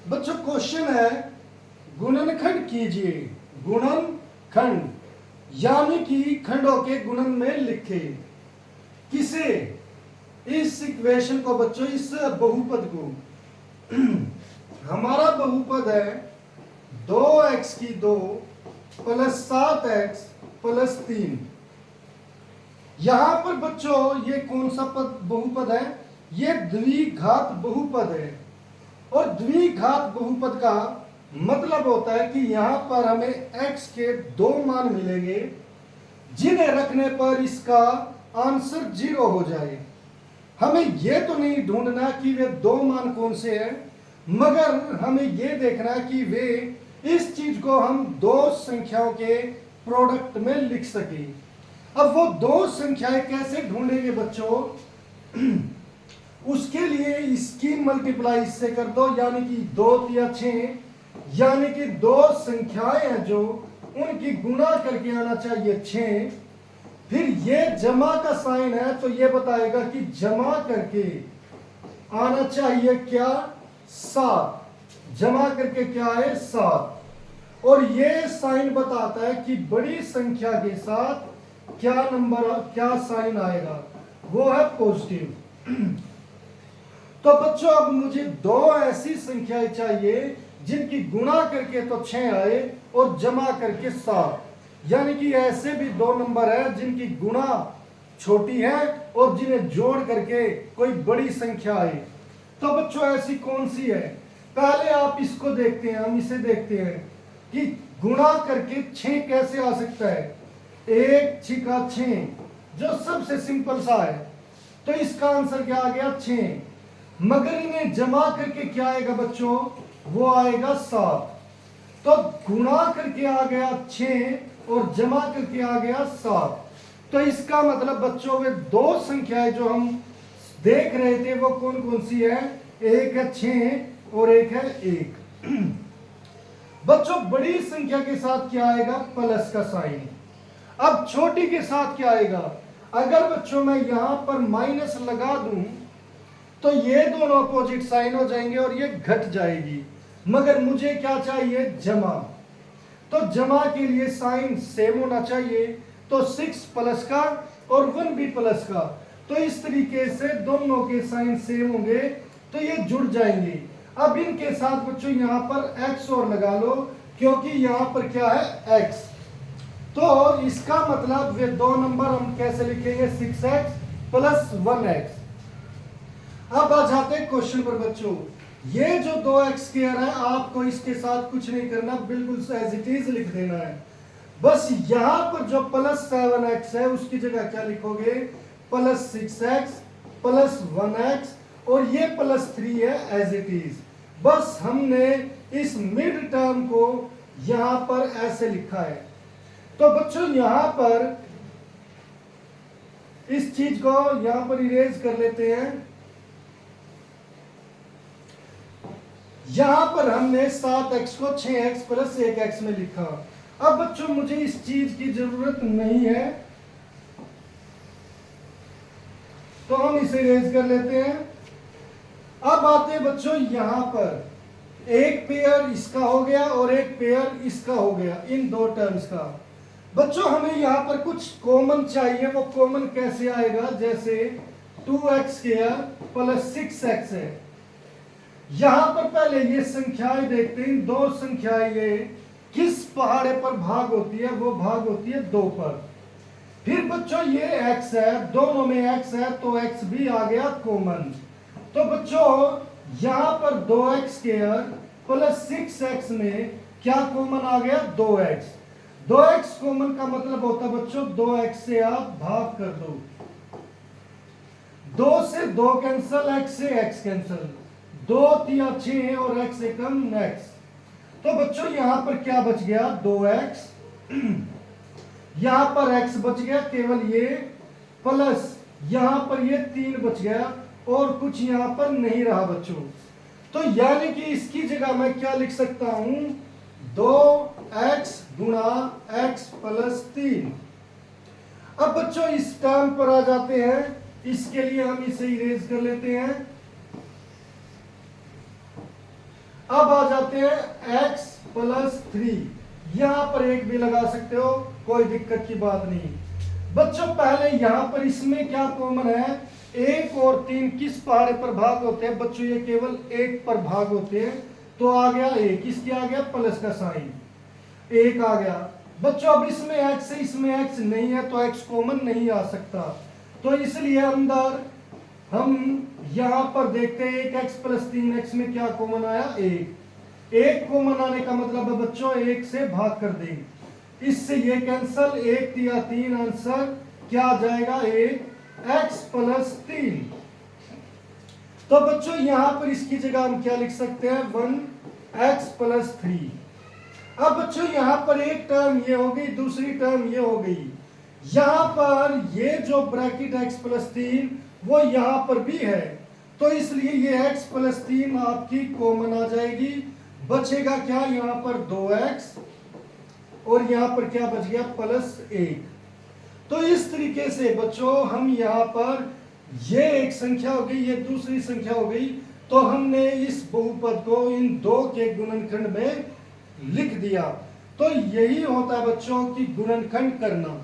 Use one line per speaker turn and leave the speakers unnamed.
बच्चों क्वेश्चन है गुणनखंड कीजिए। गुणनखंड यानी कि खंडों के गुणन में लिखे। किसे? इस इक्वेशन को बच्चों, इस बहुपद को। हमारा बहुपद है 2x की 2 प्लस 7x प्लस 3। यहां पर बच्चों ये कौन सा पद बहुपद है? ये द्विघात बहुपद है। और द्विघात बहुपद का मतलब होता है कि यहां पर हमें x के 2 मान मिलेंगे जिन्हें रखने पर इसका आंसर 0 हो जाए। हमें यह तो नहीं ढूंढना कि वे 2 मान कौन से हैं, मगर हमें यह देखना कि वे इस चीज को हम 2 संख्याओं के प्रोडक्ट में लिख सके। अब वो 2 संख्याएं कैसे ढूंढेंगे बच्चों? उसके लिए इसकी मल्टीप्लाई इससे कर दो, यानी कि 2 या 6, यानी कि 2 संख्याएं हैं जो उनकी गुणा करके आना चाहिए 6। फिर ये जमा का साइन है तो ये बताएगा कि जमा करके आना चाहिए क्या? 7। जमा करके क्या है? 7। और ये साइन बताता है कि बड़ी संख्या के साथ क्या नंबर, क्या साइन आएगा, वो है पॉजिटिव। तो बच्चों अब मुझे 2 ऐसी संख्याएं चाहिए जिनकी गुणा करके तो 6 आए और जमा करके 7, यानी कि ऐसे भी 2 नंबर है जिनकी गुणा छोटी है और जिन्हें जोड़ करके कोई बड़ी संख्या आए। तो बच्चों ऐसी कौन सी है? पहले आप इसको देखते हैं, हम इसे देखते हैं कि गुणा करके 6 कैसे आ सकता है। 1 6 6, जो सबसे सिंपल सा है। तो इसका आंसर क्या आ गया? 6। मगर इन्हें जमा करके क्या आएगा बच्चों? वो आएगा 7। तो गुणा करके आ गया 6 और जमा करके आ गया 7। तो इसका मतलब बच्चों वे 2 संख्याएं जो हम देख रहे थे वो कौन कौन सी है? एक है 6 और एक है 1। बच्चों बड़ी संख्या के साथ क्या आएगा? प्लस का साइन। अब छोटी के साथ क्या आएगा? अगर बच्चों मैं यहां पर माइनस लगा दूं तो ये दोनों अपोजिट साइन हो जाएंगे और ये घट जाएगी। मगर मुझे क्या चाहिए? जमा। तो जमा के लिए साइन सेम होना चाहिए। तो 6 प्लस का और 1 भी प्लस का। तो इस तरीके से दोनों के साइन सेम होंगे तो ये जुड़ जाएंगे। अब इनके साथ बच्चों यहां पर x और लगा लो, क्योंकि यहां पर क्या है? x। तो इसका मतलब वे 2 नंबर हम कैसे लिखेंगे? 6x plus 1x। अब आ जाते हैं क्वेश्चन पर बच्चों। ये जो 2x स्क्वायर है आपको इसके साथ कुछ नहीं करना, बिल्कुल एज इट इज लिख देना है। बस यहां पर जो प्लस 7x है उसकी जगह क्या लिखोगे? प्लस 6x प्लस 1x और ये प्लस 3 है एज इट इज। बस हमने इस मिड टर्म को यहां पर ऐसे लिखा है। तो बच्चों यहां पर इस चीज को यहां पर इरेज कर लेते हैं। यहां पर हमने 7x को 6x प्लस 1x में लिखा। अब बच्चों मुझे इस चीज की जरूरत नहीं है तो हम इसे इरेज कर लेते हैं। अब आते हैं बच्चों यहां पर एक पेयर इसका हो गया और एक पेयर इसका हो गया, इन 2 टर्म्स का। बच्चों हमें यहां पर कुछ कॉमन चाहिए। वो कॉमन कैसे आएगा? जैसे 2x स्क्वायर प्लस 6x है। यहां पर पहले ये संख्याएं देखते हैं। 2 संख्याएं ये किस पहाड़े पर भाग होती है? वो भाग होती है 2 पर। फिर बच्चों ये x है, दोनों में x है तो x भी आ गया कॉमन। तो बच्चों यहां पर 2x स्क्वायर प्लस 6x में क्या कॉमन आ गया? 2x। 2x कॉमन का मतलब होता बच्चों 2x से आप भाग कर दो। 2 से 2 कैंसल, x से x कैंसल। 2 3 6 और x से कम x। तो बच्चों यहां पर क्या बच गया? 2x। यहां पर x बच गया केवल ये, प्लस यहां पर ये 3 बच गया और कुछ यहां पर नहीं रहा बच्चों। तो यानी कि इसकी जगह मैं क्या लिख सकता हूं? 2x गुणा x प्लस 3। अब बच्चों इस टर्म पर आ जाते हैं। इसके लिए हम इसे इरेज कर लेते हैं। अब आ आ जाते हैं x प्लस 3। यहां पर एक भी लगा सकते हो, कोई दिक्कत की बात नहीं। बच्चों पहले यहां पर इसमें क्या कॉमन है, 1 और 3 किस पहाड़े पर भाग होते हैं बच्चों, ये केवल 1 पर भाग होते हैं। तो आ गया 1, इसकी आ गया प्लस का साइन, 1 आ गया। बच्चों अब इसमें x है, इसमें x नहीं है तो x कॉमन नहीं आ सकता। तो इसलिए अंदर हम यहां पर देखते हैं 1x प्लस 3x में क्या कॉमन आया, 1 कॉमन आने का मतलब है बच्चों 1 से भाग कर देंगे, इससे ये कैंसल, 1 या 3 आंसर क्या आ जाएगा, 1x प्लस 3। तो बच्चों यहां पर इसकी जगह हम क्या लिख सकते हैं, 1x प्लस 3। अब बच्चों यहां पर एक टर्म ये हो गई, दूसरी टर्म ये हो गई। यहां पर ये जो ब्रैकेट x प्लस 3 वो यहां पर भी है, तो इसलिए ये x प्लस 3 आपकी कॉमन आ जाएगी। बचेगा क्या, यहां पर 2x और यहां पर क्या बच गया, प्लस 1। तो इस तरीके से बच्चों हम यहां पर ये एक संख्या हो गई, ये दूसरी संख्या हो गई, तो हमने इस बहुपद को इन दो के गुणनखंड में लिख दिया। तो यही होता है बच्चों की गुणनखंड करना।